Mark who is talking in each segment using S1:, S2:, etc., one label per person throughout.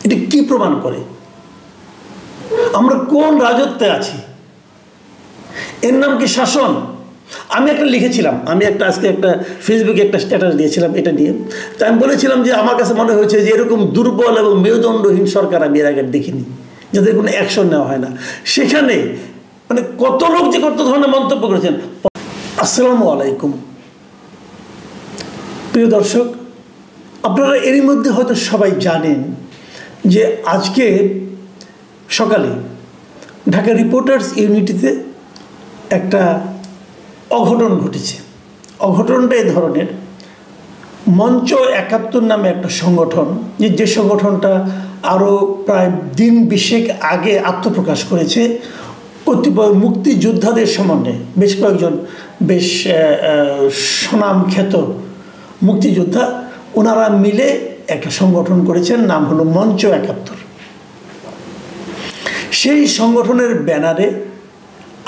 S1: এটা কি প্রমাণ করে? আমরা কোন রাজত্বে আছি? এর নাম কি শাসন? আমি একটা লিখেছিলাম, আমি আজকে একটা ফেসবুকে একটা স্ট্যাটাস দিয়েছিলাম এটা নিয়ে। তো আমি বলেছিলাম যে আমার কাছে মনে হয়েছে যে এরকম দুর্বল এবং মেরুদণ্ডহীন সরকার আমি এর আগে দেখিনি, যাদের কোনো অ্যাকশন নেওয়া হয় না। সেখানে মানে কত লোক যে কত ধরনের মন্তব্য করেছেন। আসসালামু আলাইকুম প্রিয় দর্শক, আপনারা এরই মধ্যে হয়তো সবাই জানেন যে আজকে সকালে ঢাকা রিপোর্টার্স ইউনিটিতে একটা অঘটন ঘটেছে। অঘটনটা এই ধরনের, মঞ্চ ৭১ নামে একটা সংগঠন, যে সংগঠনটা আরও প্রায় দিন ২০ আগে আত্মপ্রকাশ করেছে কতিপয় মুক্তিযোদ্ধাদের সমন্বয়ে, বেশ কয়েকজন বেশ সুনামখ্যাত মুক্তিযোদ্ধা, ওনারা মিলে একটা সংগঠন করেছেন, নাম হলো মঞ্চ ৭১। সেই সংগঠনের ব্যানারে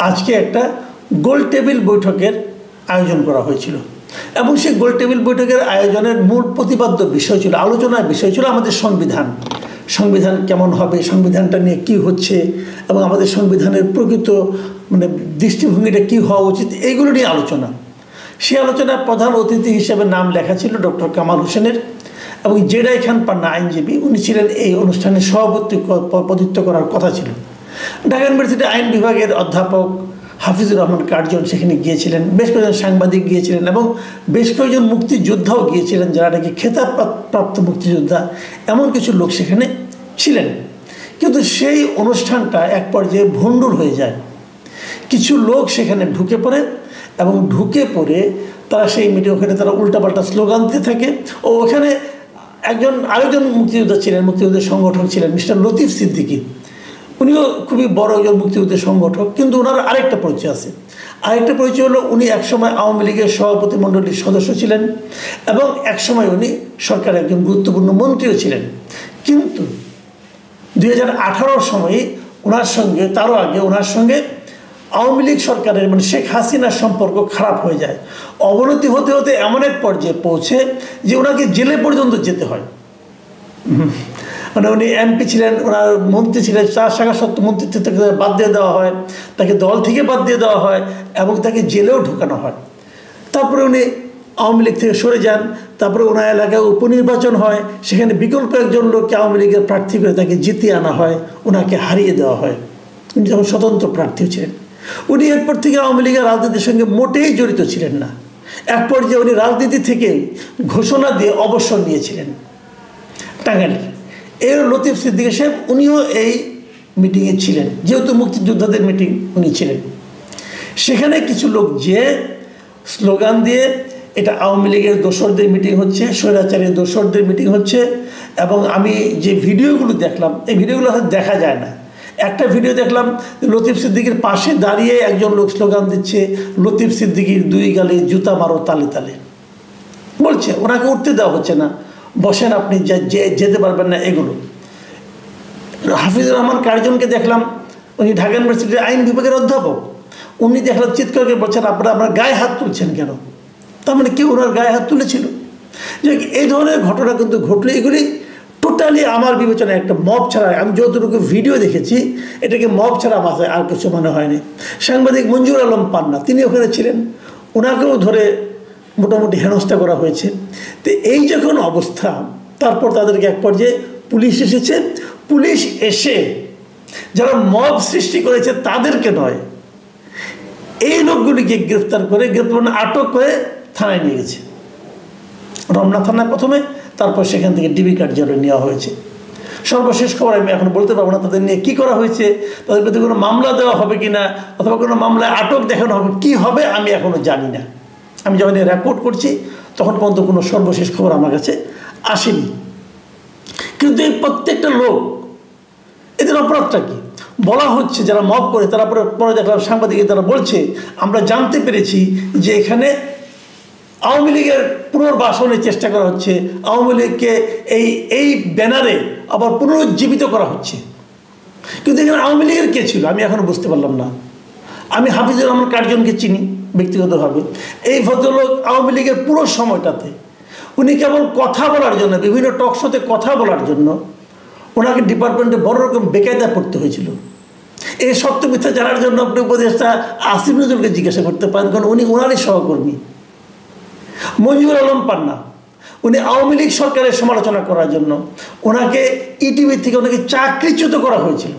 S1: আজকে একটা গোল টেবিল বৈঠকের আয়োজন করা হয়েছিল এবং সেই গোল টেবিল বৈঠকের আয়োজনের মূল প্রতিপাদ্য বিষয় ছিল, আলোচনার বিষয় ছিল আমাদের সংবিধান কেমন হবে, সংবিধানটা নিয়ে কি হচ্ছে এবং আমাদের সংবিধানের প্রকৃত মানে দৃষ্টিভঙ্গিটা কী হওয়া উচিত, এইগুলো নিয়ে আলোচনা। সেই আলোচনার প্রধান অতিথি হিসেবে নাম লেখা ছিল ডক্টর কামাল হোসেনের, এবং জেডাই খান পান্না আইনজীবী, উনি ছিলেন এই অনুষ্ঠানের সভাপতিত্ব করার কথা ছিল। ঢাকা ইউনিভার্সিটি আইন বিভাগের অধ্যাপক হাফিজুর রহমান কার্জন সেখানে গিয়েছিলেন, বেশ কয়েকজন সাংবাদিক গিয়েছিলেন এবং বেশ কয়েকজন মুক্তিযোদ্ধাও গিয়েছিলেন, যারা নাকি খেতাবপ্রাপ্ত মুক্তিযোদ্ধা, এমন কিছু লোক সেখানে ছিলেন। কিন্তু সেই অনুষ্ঠানটা এক পর্যায়ে ভণ্ডুল হয়ে যায়। কিছু লোক সেখানে ঢুকে পড়ে এবং ঢুকে পড়ে তারা সেই ওখানে তারা উল্টাপাল্টা স্লোগান দিতে থাকে। ও ওখানে আরেকজন মুক্তিযোদ্ধা ছিলেন, মুক্তিযুদ্ধের সংগঠক ছিলেন মিস্টার লতিফ সিদ্দিকী। উনিও খুবই বড় একজন মুক্তিযুদ্ধের সংগঠক, কিন্তু ওনার আরেকটা পরিচয় আছে। আরেকটা পরিচয় হলো উনি একসময় আওয়ামী লীগের সভাপতিমণ্ডলীর সদস্য ছিলেন এবং একসময় উনি সরকারের একজন গুরুত্বপূর্ণ মন্ত্রীও ছিলেন। কিন্তু ২০১৮ সময়ে তারও আগে ওনার সঙ্গে আওয়ামী লীগ সরকারের মানে শেখ হাসিনার সম্পর্ক খারাপ হয়ে যায়। অবনতি হতে হতে এমন এক পর্যায়ে পৌঁছে যে ওনাকে জেলে পর্যন্ত যেতে হয়। মানে উনি এমপি ছিলেন, ওনার মন্ত্রী ছিলেন, ৪ শাখা সত্ত্ব মন্ত্রিত্ব থেকে বাদ দিয়ে দেওয়া হয়, তাকে দল থেকে বাদ দিয়ে দেওয়া হয় এবং তাকে জেলেও ঢোকানো হয়। তারপরে উনি আওয়ামী লীগ থেকে সরে যান। তারপরে ওনার এলাকায় উপনির্বাচন হয়, সেখানে বিকল্প একজন লোককে আওয়ামী লীগের প্রার্থী করে তাকে জিতিয়ে আনা হয়, ওনাকে হারিয়ে দেওয়া হয়। উনি যখন স্বতন্ত্র প্রার্থী ছিলেন, উনি এরপর থেকে আওয়ামী লীগের রাজনীতির সঙ্গে মোটেই জড়িত ছিলেন না। এক পর্যায়ে উনি রাজনীতি থেকে ঘোষণা দিয়ে অবসর নিয়েছিলেন টাঙ্গাইলে। এর লতিফ সিদ্দিকী সাহেব উনিও এই মিটিংয়ে ছিলেন, যেহেতু মুক্তিযোদ্ধাদের মিটিং উনি ছিলেন। সেখানে কিছু লোক যে স্লোগান দিয়ে এটা আওয়ামী লীগের দোসরদের মিটিং হচ্ছে, স্বৈরাচারের দোসরদের মিটিং হচ্ছে, এবং আমি যে ভিডিওগুলো দেখলাম এই ভিডিওগুলো হয়তো দেখা যায় না। একটা ভিডিও দেখলাম লতিফ সিদ্দিকীর পাশে দাঁড়িয়ে একজন লোক স্লোগান দিচ্ছে, লতিফ সিদ্দিকীর 2 গালে জুতা মারো তালে তালে বলছে, ওনাকে উঠতে দেওয়া হচ্ছে না, বসেন আপনি, যেতে পারবেন না, এগুলো। হাফিজুর রহমান কার্জনকে দেখলাম, উনি ঢাকা ইউনিভার্সিটির আইন বিভাগের অধ্যাপক, উনি দেখলাম চিৎকার করে বলছেন আপনারা গায়ে হাত তুলছেন কেন? তার মানে কেউ ওনার গায়ে হাত তুলেছিল। যে এই ধরনের ঘটনা কিন্তু ঘটলে এগুলি টোটালি আমার বিবেচনায় একটা মব ছাড়া, আমি যতটুকু ভিডিও দেখেছি এটাকে মব ছাড়া মাথায় আর কিছু মনে হয়নি। সাংবাদিক মঞ্জুর আলম পান্না তিনি ওখানে ছিলেন, ওনাকেও ধরে মোটামুটি হেনস্থা করা হয়েছে। তো এই যখন অবস্থা, তারপর তাদেরকে এক পর্যায়ে পুলিশ এসেছে। পুলিশ এসে যারা মব সৃষ্টি করেছে তাদেরকে নয়, এই লোকগুলিকে আটক করে থানায় নিয়ে গেছে, রমনা থানায় প্রথমে, তারপর সেখান থেকে ডিবি কার্যালয়ে নেওয়া হয়েছে। সর্বশেষ খবর আমি এখন বলতে পারবো না তাদের নিয়ে কী করা হয়েছে, তাদের প্রতি কোনো মামলা দেওয়া হবে কি না, অথবা কোনো মামলায় আটক দেখানো হবে, কি হবে আমি এখনও জানি না। আমি যখন রেকর্ড করছি তখন পর্যন্ত কোনো সর্বশেষ খবর আমার কাছে আসেনি। কিন্তু এই প্রত্যেকটা লোক, এদের অপরাধটা কি বলা হচ্ছে, যারা মব করে তারা পরে দেখলাম সাংবাদিক তারা বলছে, আমরা জানতে পেরেছি যে এখানে আওয়ামী লীগের পুনর্বাসনের চেষ্টা করা হচ্ছে, আওয়ামী লীগকে এই ব্যানারে আবার পুনরুজ্জীবিত করা হচ্ছে। কিন্তু এখানে আওয়ামী লীগের কে ছিল আমি এখনও বুঝতে পারলাম না। আমি হাফিজুর রহমান কার্জনকে চিনি ব্যক্তিগতভাবে। এই ভদ্রলোক আওয়ামী লীগের পুরো সময়টাতে উনি কেবল কথা বলার জন্য, বিভিন্ন টক শোতে কথা বলার জন্য ওনাকে ডিপার্টমেন্টে বড় রকম বেকায়দা পড়তে হয়েছিল। এই সত্য মিথ্যা জানার জন্য আপনি উপদেষ্টা আসিফ নজরুলকে জিজ্ঞাসা করতে পারেন, কারণ উনি ওনারই সহকর্মী। মঞ্জুর আলম পান্না, উনি আওয়ামী লীগ সরকারের সমালোচনা করার জন্য ওনাকে ইটিভি থেকে ওনাকে চাকরিচ্যুত করা হয়েছিল।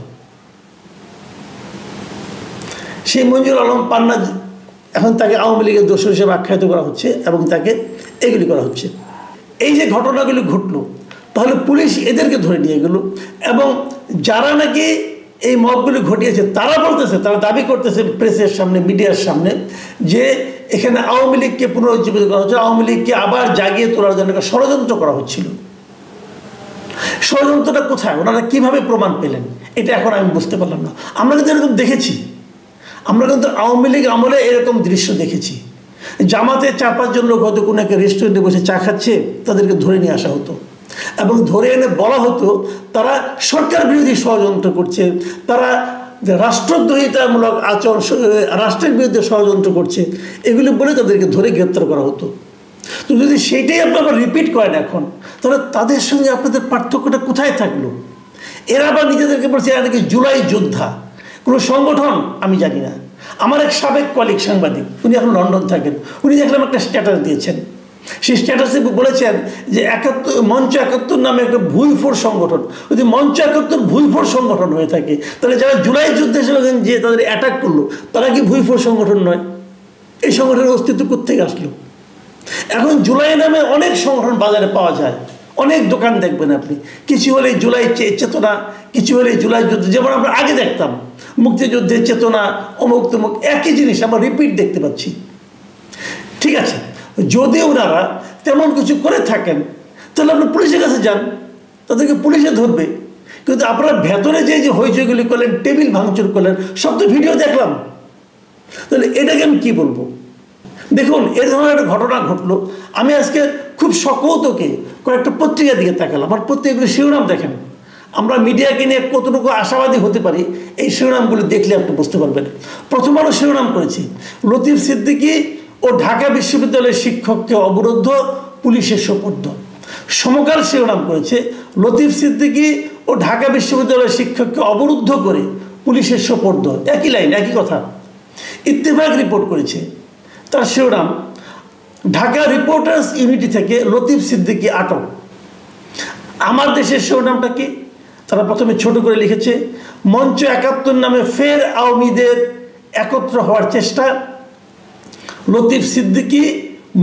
S1: সেই মঞ্জুর আলম পান্না এখন তাকে আওয়ামী লীগের দোষর হিসেবে আখ্যায়িত করা হচ্ছে এবং তাকে এগুলি করা হচ্ছে। এই যে ঘটনাগুলি ঘটলো, তাহলে পুলিশ এদেরকে ধরে নিয়ে গেল এবং যারা নাকি এই মবগুলি ঘটিয়েছে তারা বলতেছে, তারা দাবি করতেছে প্রেসের সামনে, মিডিয়ার সামনে, যে এখানে আওয়ামী লীগকে পুনরুজ্জীবিত করা হচ্ছে, আওয়ামী লীগকে আবার জাগিয়ে তোলার জন্য ষড়যন্ত্র করা হচ্ছিল। ষড়যন্ত্রটা কোথায়, ওনারা কীভাবে প্রমাণ পেলেন, এটা এখন আমি বুঝতে পারলাম না। আমরা কিন্তু এরকম দেখেছি, আমরা কিন্তু আওয়ামী লীগ আমলে এরকম দৃশ্য দেখেছি। জামাতে 4-5 জন লোক হয়তো কোনো একটা রেস্টুরেন্টে বসে চা খাচ্ছে, তাদেরকে ধরে নিয়ে আসা হতো এবং ধরে এনে বলা হতো তারা সরকার বিরোধী ষড়যন্ত্র করছে, তারা রাষ্ট্রদ্রোহিতামূলক আচরণ, রাষ্ট্রের বিরুদ্ধে ষড়যন্ত্র করছে, এগুলি বলে তাদেরকে ধরে গ্রেপ্তার করা হতো। তো যদি সেইটাই আপনারা রিপিট করেন এখন, তাহলে তাদের সঙ্গে আপনাদের পার্থক্যটা কোথায় থাকলো? এরা আবার নিজেদেরকে বলছে এরা নাকি জুলাই যোদ্ধা, কোনো সংগঠন আমি জানি না। আমার এক সাবেক কলিগ সাংবাদিক, উনি এখন লন্ডন থাকেন, উনি দেখলাম একটা স্ট্যাটাস দিয়েছেন। সেই স্ট্যাটাসে বলেছেন যে মঞ্চ 71 নামে একটা ভুইফোর সংগঠন। যদি মঞ্চ 71 ভুইফোর সংগঠন হয়ে থাকে, তাহলে যারা জুলাই যুদ্ধে যে তাদের অ্যাটাক করলো তারা কি ভুইফোর সংগঠন নয়? এই সংগঠনের অস্তিত্ব কোত্থেকে আসলো? এখন জুলাই নামে অনেক সংগঠন বাজারে পাওয়া যায়, অনেক দোকান দেখবেন আপনি। কিছু হলে জুলাই চেতনা, কিছু হলে জুলাই যুদ্ধ, যেমন আমরা আগে দেখতাম মুক্তিযুদ্ধের চেতনা, অমুক তমুক, একই জিনিস আমরা রিপিট দেখতে পাচ্ছি। ঠিক আছে, যদি ওনারা তেমন কিছু করে থাকেন তাহলে আপনার পুলিশের কাছে যান, তাদেরকে পুলিশে ধরবে। কিন্তু আপনারা ভেতরে যে হইচইগুলি করলেন, টেবিল ভাঙচুর করলেন, সব তো ভিডিও দেখলাম। তাহলে এটাকে আমি কী বলবো? দেখুন, এর ধরনের একটা ঘটনা ঘটলো। আমি আজকে খুব সকৌতুকে কয়েকটা পত্রিকার দিকে তাকালাম। আমার পত্রিকাগুলি শিরোনাম দেখেন। আমরা মিডিয়াকে নিয়ে কতটুকু আশাবাদী হতে পারি এই শিরোনামগুলি দেখলে আপনি বুঝতে পারবেন। প্রথম আলো শিরোনাম করেছি, লতিফ সিদ্দিকী ও ঢাকা বিশ্ববিদ্যালয়ের শিক্ষককে অবরুদ্ধ, পুলিশের সোপর্দ। সমকাল শিরোনাম করেছে, লতিফ সিদ্দিকী ও ঢাকা বিশ্ববিদ্যালয়ের শিক্ষককে অবরুদ্ধ করে পুলিশের সোপর্দ। একই লাইন, একই কথা। ইত্তেফাক রিপোর্ট করেছে, তার শিরোনাম, ঢাকা রিপোর্টার্স ইউনিটি থেকে লতিফ সিদ্দিকী আটক। আমার দেশের শিরোনামটা কি? তারা প্রথমে ছোট করে লিখেছে, মঞ্চ 71 নামে ফের আওয়ামীদের একত্র হওয়ার চেষ্টা, লতিফ সিদ্দিকী,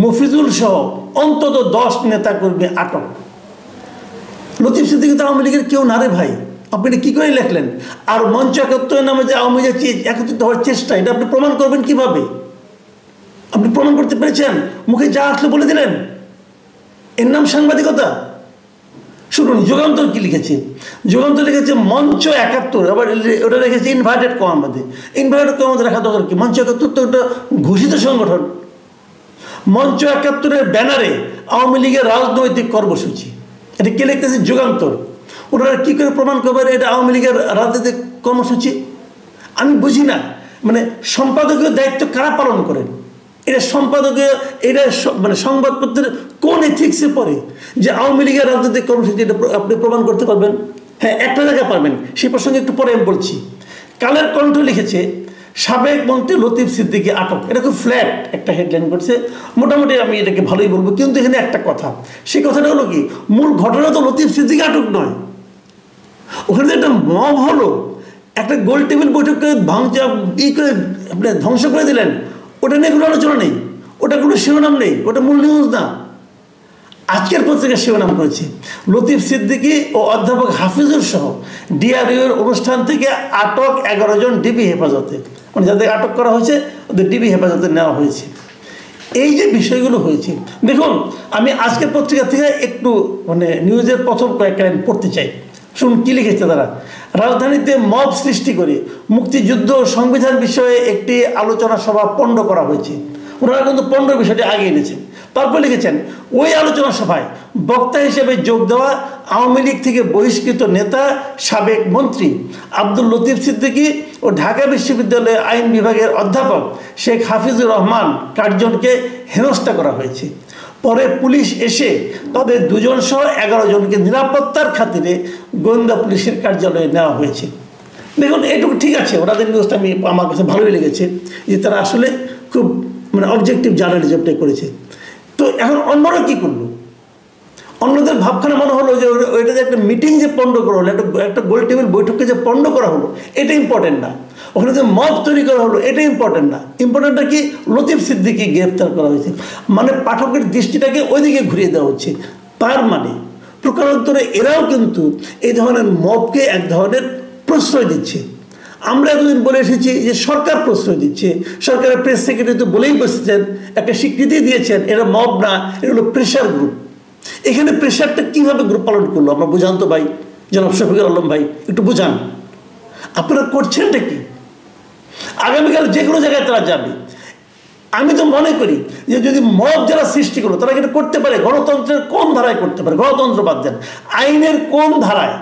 S1: মফিজুল সহ অন্তত 10 নেতাকর্মী আটক। লতিফ সিদ্দিকী তো আওয়ামী লীগের কেউ না রে ভাই, আপনি কী করে লেখলেন? আর মঞ্চ 71 নামে যে আওয়ামী লীগ একত্রিত হওয়ার চেষ্টা, এটা আপনি প্রমাণ করবেন কিভাবে? আপনি প্রমাণ করতে পেরেছেন? মুখে যা আসলে বলে দিলেন, এর নাম সাংবাদিকতা? শুনুন যুগান্তর কি লিখেছে। যুগান্তর লিখেছে মঞ্চ 71, আবার ওটা লিখেছে ইনভার্টেড কমা মধ্যে। ইনভার্টেড কমা মধ্যে রাখা দরকার কি? মঞ্চ 71 তো ওটা ঘোষিত সংগঠন। মঞ্চ 71-এর ব্যানারে আওয়ামী লীগের রাজনৈতিক কর্মসূচি, এটা কে লিখতেছে? যুগান্তর। ওনারা কী করে প্রমাণ করবেন এটা আওয়ামী লীগের রাজনৈতিক কর্মসূচি? আমি বুঝি না, মানে সম্পাদকীয় দায়িত্ব কারা পালন করেন? এটা সম্পাদকীয়, এটা মানে সংবাদপত্রের কোন এথিক্সে পড়ে যে আওয়ামী লীগের রাজনৈতিক কর্মসূচি এটা আপনি প্রমাণ করতে পারবেন? হ্যাঁ, একটা জায়গায় পারবেন, সেই প্রসঙ্গে একটু পরে আমি বলছি। কালের কণ্ঠ লিখেছে, সাবেক মন্ত্রী লতিফ সিদ্দিকী আটক। এটা খুব ফ্ল্যাট একটা হেডলাইন করছে, মোটামুটি আমি এটাকে ভালোই বলবো। কিন্তু এখানে একটা কথা, সেই কথাটা হলো কি, মূল ঘটনা তো লতিফ সিদ্দিকী আটক নয়। ওখানে একটা মব হলো, একটা গোল টেবিল বৈঠককে করে আপনি ধ্বংস করে দিলেন, ওটা নিয়ে কোনো আলোচনা নেই, ওটা কোনো শিরোনাম নেই, ওটা মূল নিউজ না। আজকের পত্রিকা শিরোনাম করেছে, লতিফ সিদ্দিকী ও অধ্যাপক হাফিজুর সহ ডিআরইউর অনুষ্ঠান থেকে আটক 11 জন ডিবি হেফাজতে। মানে যাদের আটক করা হয়েছে ওদের ডিবি হেফাজতে নেওয়া হয়েছে। এই যে বিষয়গুলো হয়েছে, দেখুন আমি আজকের পত্রিকা থেকে একটু মানে নিউজের প্রথম কয়েকটা লাইন পড়তে চাই। শুনুন কী লিখেছে তারা। রাজধানীতে মব সৃষ্টি করে মুক্তিযুদ্ধ ও সংবিধান বিষয়ে একটি আলোচনা সভা পণ্ড করা হয়েছে। ওনারা কিন্তু পণ্ড বিষয়টি আগে এনেছেন। তারপর লিখেছেন, ওই আলোচনা সভায় বক্তা হিসেবে যোগ দেওয়া আওয়ামী লীগ থেকে বহিষ্কৃত নেতা সাবেক মন্ত্রী আব্দুল লতিফ সিদ্দিকী ও ঢাকা বিশ্ববিদ্যালয়ের আইন বিভাগের অধ্যাপক শেখ হাফিজুর রহমান 8 জনকে হেনস্থা করা হয়েছে। পরে পুলিশ এসে তাদের 2 জন সহ 11 জনকে নিরাপত্তার খাতিরে গোয়েন্দা পুলিশের কার্যালয়ে নেওয়া হয়েছে। দেখুন এটুকু ঠিক আছে, ওনাদের নিউজটা আমার কাছে ভালোই লেগেছে যে তারা আসলে খুব অবজেক্টিভ জার্নালিজমটাই করেছে। তো এখন অন্যরা কী করলো? অন্যদের ভাবখানা মনে হলো যে ওইটা যে একটা মিটিং যে পণ্ড করা হলো, একটা গোল টেবিল বৈঠককে যে পণ্ড করা হলো, এটা ইম্পর্টেন্ট না। ওখানে যে মব তৈরি করা হলো, এটা ইম্পর্টেন্ট না। ইম্পর্টেন্টটা কি? লতিফ সিদ্দিকীকে গ্রেফতার করা হয়েছে, পাঠকের দৃষ্টিটাকে ওইদিকে ঘুরিয়ে দেওয়া হচ্ছে। তার প্রকারান্তরে এরাও কিন্তু এই ধরনের মবকে এক ধরনের প্রশ্রয় দিচ্ছে। আমরা এতদিন বলে এসেছি যে সরকার প্রশ্রয় দিচ্ছে, সরকারের প্রেস সেক্রেটারি তো বলেই বসেছেন, একটা স্বীকৃতি দিয়েছেন, এরা মব না, এটা হলো প্রেশার গ্রুপ। এখানে প্রেশারটা কীভাবে গ্রুপ পালন করলো আমরা বুঝান তো ভাই, জনাব শফিকুল আলম ভাই, একটু বুঝান আপনারা করছেনটা কি? আগামীকাল যে কোনো জায়গায় তারা যাবে। আমি তো মনে করি যে যদি মব যারা সৃষ্টি করলো তারা এটা করতে পারে গণতন্ত্রের কোন ধারায় করতে পারে? গণতন্ত্র বাদ দেন, আইনের কোন ধারায়?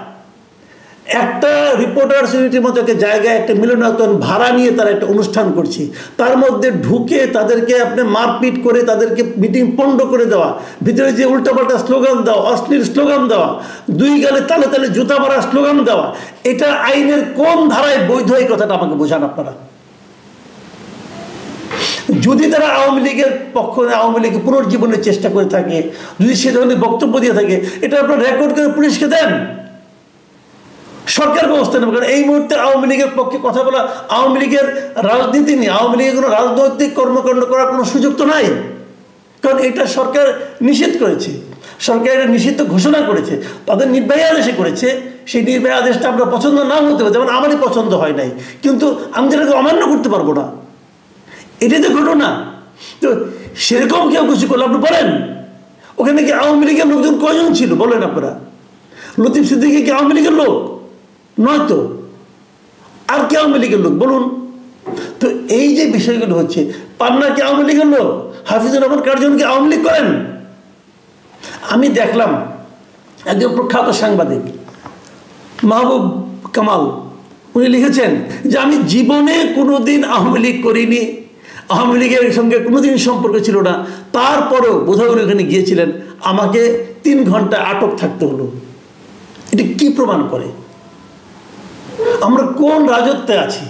S1: একটা রিপোর্টার্স ইউনিটির মতো একটা জায়গায় একটা মিলনায়তন ভাড়া নিয়ে তারা একটা অনুষ্ঠান করছে, তার মধ্যে ঢুকে তাদেরকে আপনি মারপিট করে তাদেরকে মিটিং পণ্ড করে দেওয়া, ভিতরে যে উল্টাপাল্টা স্লোগান দেওয়া, অশ্লীল স্লোগান দেওয়া, 2 গালে তালে তালে জুতা মারা স্লোগান দেওয়া, এটা আইনের কোন ধারায় বৈধ? এই কথাটা আমাকে বোঝান আপনারা। যদি তারা আওয়ামী লীগের পক্ষ, আওয়ামী লীগ পুনর্জীবনের চেষ্টা করে থাকে, যদি সে ধরনের বক্তব্য দিয়ে থাকে, এটা আপনার রেকর্ড করে পুলিশকে দেন, সরকার ব্যবস্থা নেবে। কারণ এই মুহূর্তে আওয়ামী লীগের পক্ষে কথা বলা, আওয়ামী লীগের রাজনীতি নিয়ে, আওয়ামী লীগের কোনো রাজনৈতিক কর্মকাণ্ড করার কোনো সুযোগ তো নাই, কারণ এটা সরকার নিষেধ করেছে, সরকার এটা নিষিদ্ধ ঘোষণা করেছে, তাদের নির্বাহী আদেশে করেছে। সেই নির্বাহী আদেশটা আমরা পছন্দ না হতে পারে, যেমন আমারই পছন্দ হয় নাই, কিন্তু আমি যেটাকে অমান্য করতে পারবো না, এটাই তো ঘটনা। তো সেরকম কেউ কিছু করলে আপনি বলেন, ওখানে কি আওয়ামী লীগের লোকজন কয়জন ছিল বলেন আপনারা? লতিফ সিদ্দিকী কি আওয়ামী লীগের লোক? নয় তো। আর কি আওয়ামী লীগের লোক বলুন তো? এই যে বিষয়গুলো হচ্ছে, পান্না কি আওয়ামী লীগের লোক? হাফিজুর রহমান কার্জন কি আওয়ামী লীগ করেন? আমি দেখলাম একজন প্রখ্যাত সাংবাদিক মাহবুব কামাল, উনি লিখেছেন যে আমি জীবনে কোনোদিন আওয়ামী লীগ করিনি, আওয়ামী লীগের সঙ্গে কোনোদিন সম্পর্ক ছিল না, তারপরেও বোধহয় উনি ওখানে গিয়েছিলেন, আমাকে 3 ঘন্টা আটক থাকতে হলো। এটা কি প্রমাণ করে আমরা কোন রাজত্বে আছি?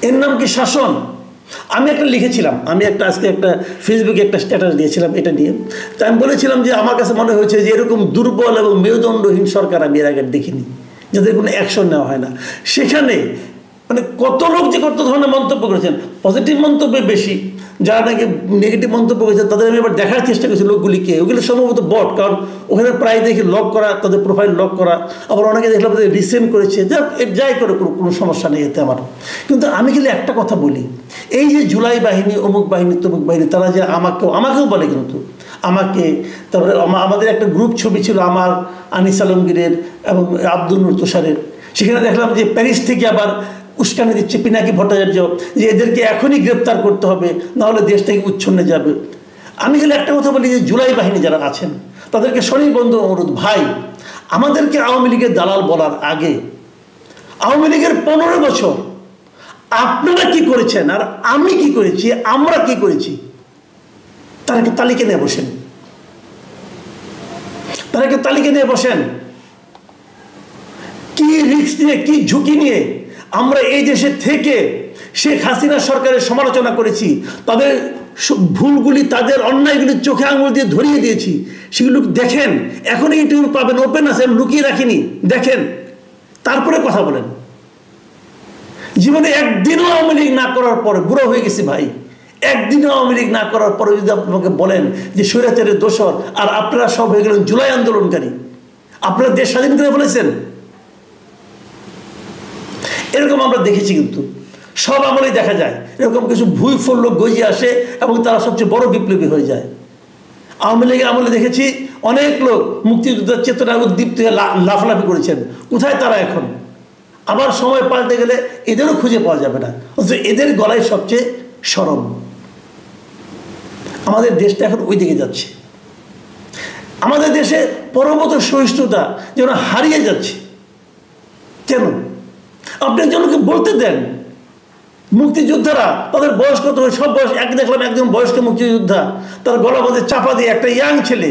S1: এর নাম কি শাসন? আমি একটা লিখেছিলাম, আমি আজকে একটা ফেসবুকে একটা স্ট্যাটাস দিয়েছিলাম এটা নিয়ে। তাই আমি বলেছিলাম যে আমার কাছে মনে হয়েছে যে এরকম দুর্বল এবং মেরুদণ্ডহীন সরকার আমি এর আগে দেখিনি, যাদের কোনো অ্যাকশন নেওয়া হয় না। সেখানে কত লোক যে কত ধরনের মন্তব্য করেছেন, পজিটিভ মন্তব্য বেশি, যারা নাকি নেগেটিভ মন্তব্য করেছেন তাদের আমি এবার দেখার চেষ্টা করছি লোকগুলিকে, ওগুলো সম্ভবত বট, কারণ ওখানে প্রায় দেখি লক করা, তাদের প্রোফাইল লক করা, আবার অনেকে দেখলাম তাদের রিসেন্ড করেছে, যাই করে কোনো সমস্যা নেই এতে আমার। কিন্তু আমি খালি একটা কথা বলি, এই যে জুলাই বাহিনী, অমুক বাহিনী, তমুক বাহিনী, তারা যে আমাকেও বলে, কিন্তু আমাকে, তারপরে আমাদের একটা গ্রুপ ছবি ছিল আমার, আনিস আলমগীরের এবং আব্দুল নূর তুষারের, সেখানে দেখলাম যে প্যারিস থেকে আবার উস্কানি দিচ্ছে পিনাকি ভট্টাচার্য যে এদেরকে এখনই গ্রেপ্তার করতে হবে, নাহলে দেশ থেকে উচ্ছন্নে যাবে। আমি খালি একটা কথা বলি যে জুলাই বাহিনী যারা আছেন তাদেরকে স্বনির্বন্ধ অনুরোধ, ভাই আমাদেরকে আওয়ামী লীগের দালাল বলার আগে আওয়ামী লীগের 15 বছর আপনারা কি করেছেন আর আমি কি করেছি, আমরা কি করেছি, তারা কি তালিকা নিয়ে বসেন, তারা কি তালিকা নিয়ে বসেন। কি রিস্ক নিয়ে, কি ঝুঁকি নিয়ে আমরা এই দেশে থেকে শেখ হাসিনা সরকারের সমালোচনা করেছি, তাদের ভুলগুলি, তাদের অন্যায়গুলি চোখে আঙুল দিয়ে ধরিয়ে দিয়েছি, সেগুলো দেখেন। এখন ইউটিউবে পাবেন, ওপেন আছে, আমি লুকিয়ে রাখিনি, দেখেন, তারপরে কথা বলেন। জীবনে একদিনও আওয়ামী লীগ না করার পরে, বুড়ো হয়ে গেছি ভাই, একদিনও আওয়ামী লীগ না করার পরে যদি আপনাকে বলেন যে স্বৈরাচারের দোসর আর আপনারা সব হয়ে গেলেন জুলাই আন্দোলনকারী, আপনারা দেশ স্বাধীন করে বলেছেন, এরকম আমরা দেখেছি। কিন্তু সব আমলেই দেখা যায় এরকম কিছু ভুইফোর লোক গজিয়ে আসে এবং তারা সবচেয়ে বড় বিপ্লবী হয়ে যায়। আওয়ামী লীগের আমলে দেখেছি অনেক লোক মুক্তিযুদ্ধের চেতনা উদ্দীপ্ত হয়ে লাফালাফি করেছেন, কোথায় তারা এখন? আবার সময় পাল্টে গেলে এদেরও খুঁজে পাওয়া যাবে না, অথচ এদের গলায় সবচেয়ে শরম। আমাদের দেশটা এখন ওই দিকে যাচ্ছে, আমাদের দেশে পরবর্তী সহিষ্ণুতা যেন হারিয়ে যাচ্ছে। কেন? আপনি একজনকে বলতে দেন মুক্তিযোদ্ধারা তাদের বয়স কত, সব বয়স এক, দেখলাম একজন বয়স্ক মুক্তিযোদ্ধা তার গলা মধ্যে চাপা দিয়ে একটা ইয়াং ছেলে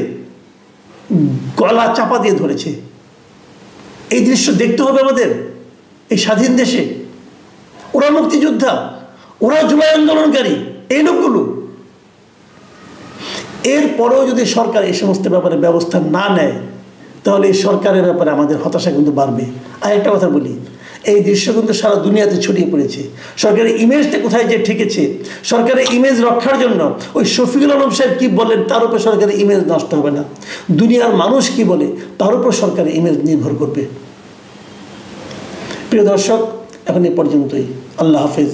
S1: গলা চাপা দিয়ে ধরেছে। এই দৃশ্য দেখতে হবে আমাদের এই স্বাধীন দেশে। ওরা মুক্তিযোদ্ধা, ওরা জুলাই আন্দোলনকারী, এই লোকগুলো। এরপরেও যদি সরকার এই সমস্ত ব্যাপারে ব্যবস্থা না নেয় তাহলে এই সরকারের ব্যাপারে আমাদের হতাশা কিন্তু বাড়বে। আর একটা কথা বলি, এই দৃশ্য কিন্তু সারা দুনিয়াতে ছড়িয়ে পড়েছে। সরকারের ইমেজটা কোথায় যে ঠেকেছে, সরকারের ইমেজ রক্ষার জন্য ওই শফিকুল আলম সাহেব কী বলেন তার উপর সরকারের ইমেজ নষ্ট হবে না, দুনিয়ার মানুষ কি বলে তার উপর সরকারের ইমেজ নির্ভর করবে। প্রিয় দর্শক, এখন এ পর্যন্তই। আল্লাহ হাফেজ।